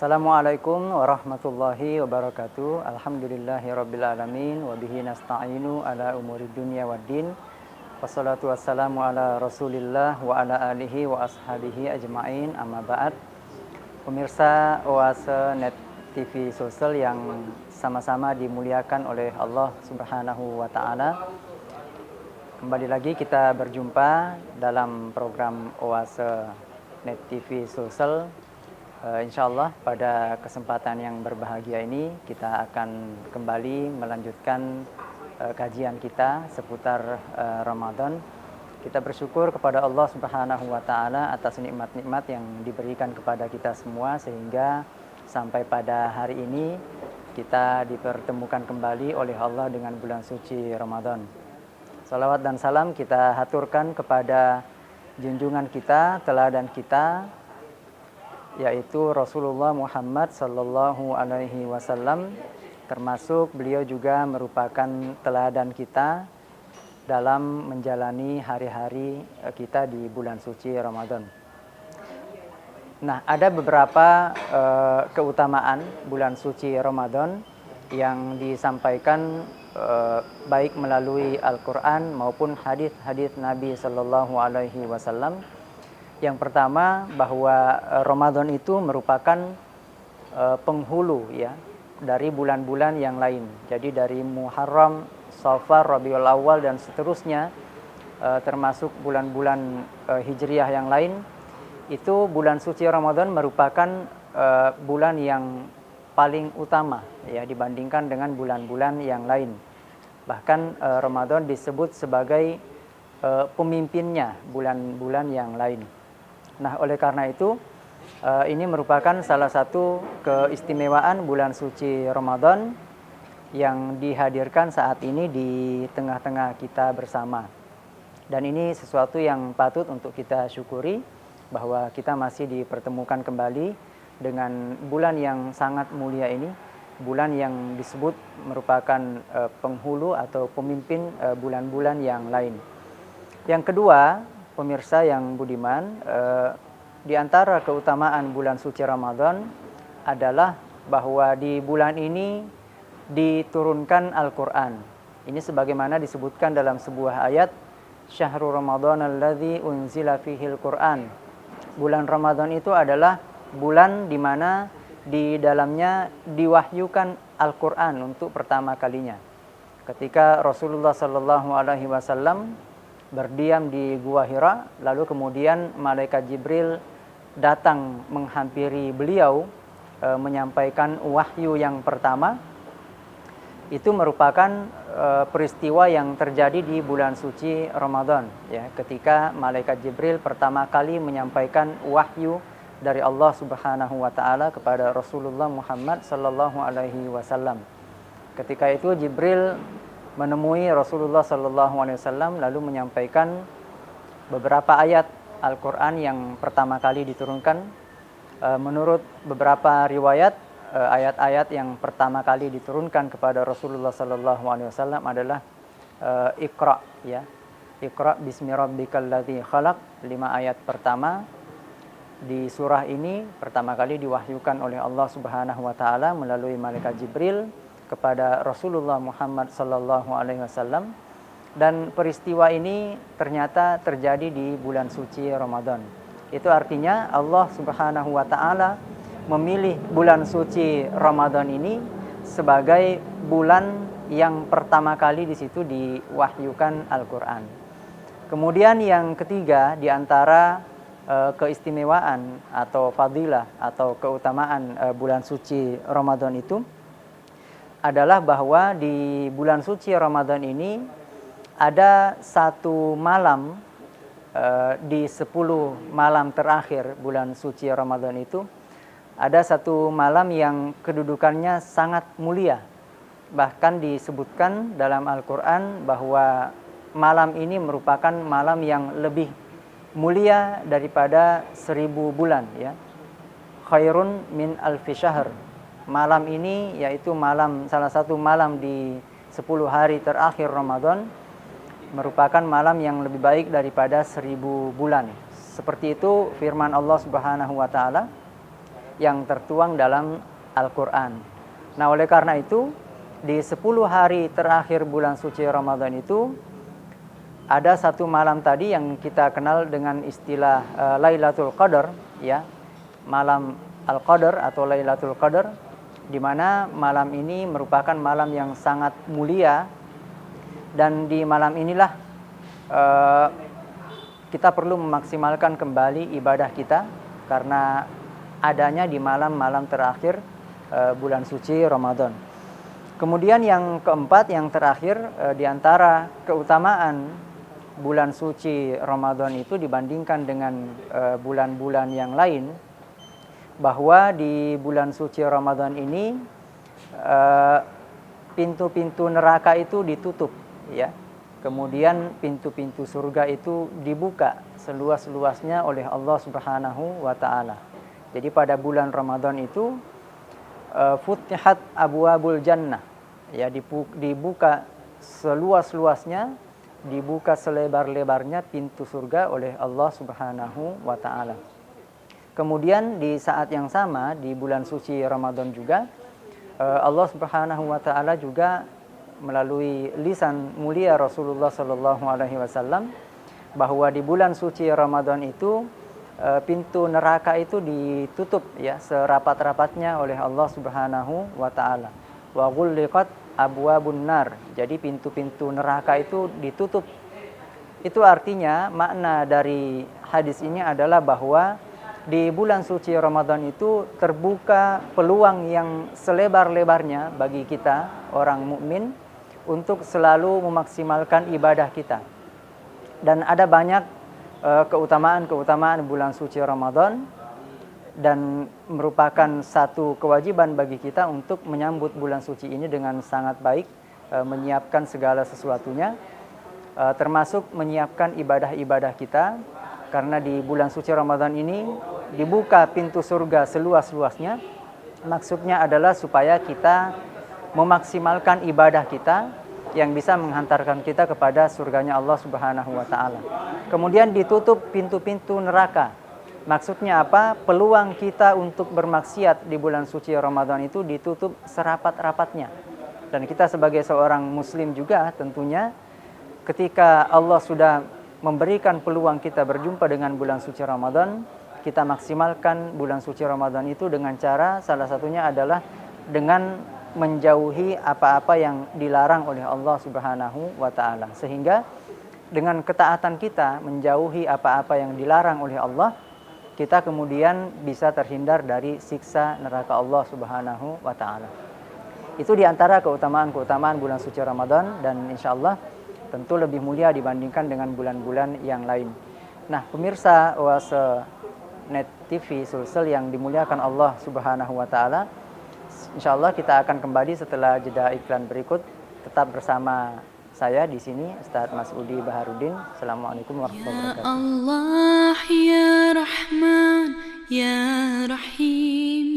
Assalamualaikum warahmatullahi wabarakatuh. Alhamdulillahirabbil alamin wa bihi nasta'inu ala umuri dunya waddin. Wassalatu wassalamu ala Rasulillah wa ala alihi wa ashabihi ajmain. Amma ba'd. Pemirsa Oase Net TV Sosial yang sama-sama dimuliakan oleh Allah Subhanahu wa taala. Kembali lagi kita berjumpa dalam program Oase Net TV Sosial. Insyaallah pada kesempatan yang berbahagia ini kita akan kembali melanjutkan kajian kita seputar Ramadan. Kita bersyukur kepada Allah Subhanahu wa taala atas nikmat-nikmat yang diberikan kepada kita semua sehingga sampai pada hari ini kita dipertemukan kembali oleh Allah dengan bulan suci Ramadan. Salawat dan salam kita haturkan kepada junjungan kita, teladan kita, yaitu Rasulullah Muhammad sallallahu alaihi wasallam, termasuk beliau juga merupakan teladan kita dalam menjalani hari-hari kita di bulan suci Ramadan. Nah, ada beberapa keutamaan bulan suci Ramadan yang disampaikan baik melalui Al-Quran maupun hadis-hadis Nabi sallallahu alaihi wasallam. Yang pertama, bahwa Ramadan itu merupakan penghulu ya dari bulan-bulan yang lain. Jadi dari Muharram, Safar, Rabiul Awal dan seterusnya, termasuk bulan-bulan Hijriah yang lain, itu bulan suci Ramadan merupakan bulan yang paling utama ya dibandingkan dengan bulan-bulan yang lain. Bahkan Ramadan disebut sebagai pemimpinnya bulan-bulan yang lain. Nah, oleh karena itu, ini merupakan salah satu keistimewaan bulan suci Ramadan yang dihadirkan saat ini di tengah-tengah kita bersama. Dan ini sesuatu yang patut untuk kita syukuri, bahwa kita masih dipertemukan kembali dengan bulan yang sangat mulia ini, bulan yang disebut merupakan penghulu atau pemimpin bulan-bulan yang lain. Yang kedua, pemirsa yang budiman, di antara keutamaan bulan suci Ramadan adalah bahwa di bulan ini diturunkan Al-Quran. Ini sebagaimana disebutkan dalam sebuah ayat, Syahrul Ramadan alladzi unzila fihil Quran. Bulan Ramadan itu adalah bulan di mana di dalamnya diwahyukan Al-Quran untuk pertama kalinya. Ketika Rasulullah sallallahu alaihi wasallam berdiam di Gua Hira, lalu kemudian malaikat Jibril datang menghampiri beliau menyampaikan wahyu yang pertama. Itu merupakan peristiwa yang terjadi di bulan suci Ramadan ya, ketika malaikat Jibril pertama kali menyampaikan wahyu dari Allah Subhanahu wa taala kepada Rasulullah Muhammad sallallahu alaihi wasallam. Ketika itu Jibril menemui Rasulullah sallallahu alaihi wasallam lalu menyampaikan beberapa ayat Al-Quran yang pertama kali diturunkan. Menurut beberapa riwayat, ayat-ayat yang pertama kali diturunkan kepada Rasulullah sallallahu alaihi wasallam adalah Iqra ya. Iqra bismi rabbikal ladzi khalaq. 5 ayat pertama di surah ini pertama kali diwahyukan oleh Allah Subhanahu wa taala melalui malaikat Jibril kepada Rasulullah Muhammad sallallahu alaihi wasallam, dan peristiwa ini ternyata terjadi di bulan suci Ramadan. Itu artinya Allah Subhanahu wa taala memilih bulan suci Ramadan ini sebagai bulan yang pertama kali di situ diwahyukan Al-Qur'an. Kemudian yang ketiga di antara keistimewaan atau fadilah atau keutamaan bulan suci Ramadan itu adalah bahwa di bulan suci Ramadan ini ada satu malam di 10 malam terakhir bulan suci Ramadan itu, ada satu malam yang kedudukannya sangat mulia. Bahkan disebutkan dalam Al-Quran bahwa malam ini merupakan malam yang lebih mulia daripada 1000 bulan ya. Khairun min alfi syahr. Malam ini yaitu salah satu malam di 10 hari terakhir Ramadan merupakan malam yang lebih baik daripada 1000 bulan. Seperti itu firman Allah Subhanahu wa taala, yang tertuang dalam Al-Quran. Nah, oleh karena itu, di 10 hari terakhir bulan suci Ramadan itu, ada satu malam tadi yang kita kenal dengan istilah Lailatul Qadar, ya, malam Al-Qadar atau Lailatul Qadar, di mana malam ini merupakan malam yang sangat mulia, dan di malam inilah kita perlu memaksimalkan kembali ibadah kita karena adanya di malam-malam terakhir bulan suci Ramadan. Kemudian yang keempat, yang terakhir, di antara keutamaan bulan suci Ramadan itu dibandingkan dengan bulan-bulan yang lain, bahwa di bulan suci Ramadan ini pintu-pintu neraka itu ditutup, ya. Kemudian pintu-pintu surga itu dibuka seluas-luasnya oleh Allah Subhanahu wa taala. Jadi pada bulan Ramadan itu futihat abwabul jannah, ya, dibuka seluas-luasnya, dibuka selebar-lebarnya pintu surga oleh Allah Subhanahu wa taala. Kemudian di saat yang sama di bulan suci Ramadan juga Allah Subhanahu wa taala juga melalui lisan mulia Rasulullah sallallahu alaihi wasallam bahwa di bulan suci Ramadan itu pintu neraka itu ditutup, ya, serapat-rapatnya oleh Allah Subhanahu wa taala. Wa ghulliqat abwabun nar. Jadi pintu-pintu neraka itu ditutup. Itu artinya makna dari hadis ini adalah bahwa di bulan suci Ramadan itu terbuka peluang yang selebar-lebarnya bagi kita orang mukmin untuk selalu memaksimalkan ibadah kita. Dan ada banyak keutamaan-keutamaan bulan suci Ramadan, dan merupakan satu kewajiban bagi kita untuk menyambut bulan suci ini dengan sangat baik, menyiapkan segala sesuatunya, termasuk menyiapkan ibadah-ibadah kita, karena di bulan suci Ramadan ini dibuka pintu surga seluas-luasnya. Maksudnya adalah supaya kita memaksimalkan ibadah kita yang bisa menghantarkan kita kepada surganya Allah Subhanahu wa taala. Kemudian ditutup pintu-pintu neraka. Maksudnya apa? Peluang kita untuk bermaksiat di bulan suci Ramadan itu ditutup serapat-rapatnya. Dan kita sebagai seorang muslim juga tentunya, ketika Allah sudah memberikan peluang kita berjumpa dengan bulan suci Ramadan, kita maksimalkan bulan suci Ramadan itu dengan cara, salah satunya adalah dengan menjauhi apa-apa yang dilarang oleh Allah Subhanahu wa taala. Sehingga dengan ketaatan kita menjauhi apa-apa yang dilarang oleh Allah, kita kemudian bisa terhindar dari siksa neraka Allah Subhanahu wa taala. Itu diantara keutamaan-keutamaan bulan suci Ramadan, dan insya Allah tentu lebih mulia dibandingkan dengan bulan-bulan yang lain. Nah, pemirsa Oase Net TV Sulsel yang dimuliakan Allah Subhanahu wa taala, insyaallah kita akan kembali setelah jeda iklan berikut. Tetap bersama saya di sini, Ustaz Mas'udi Baharudin. Assalamualaikum warahmatullahi wabarakatuh. Ya Allah ya Rahman ya Rahim,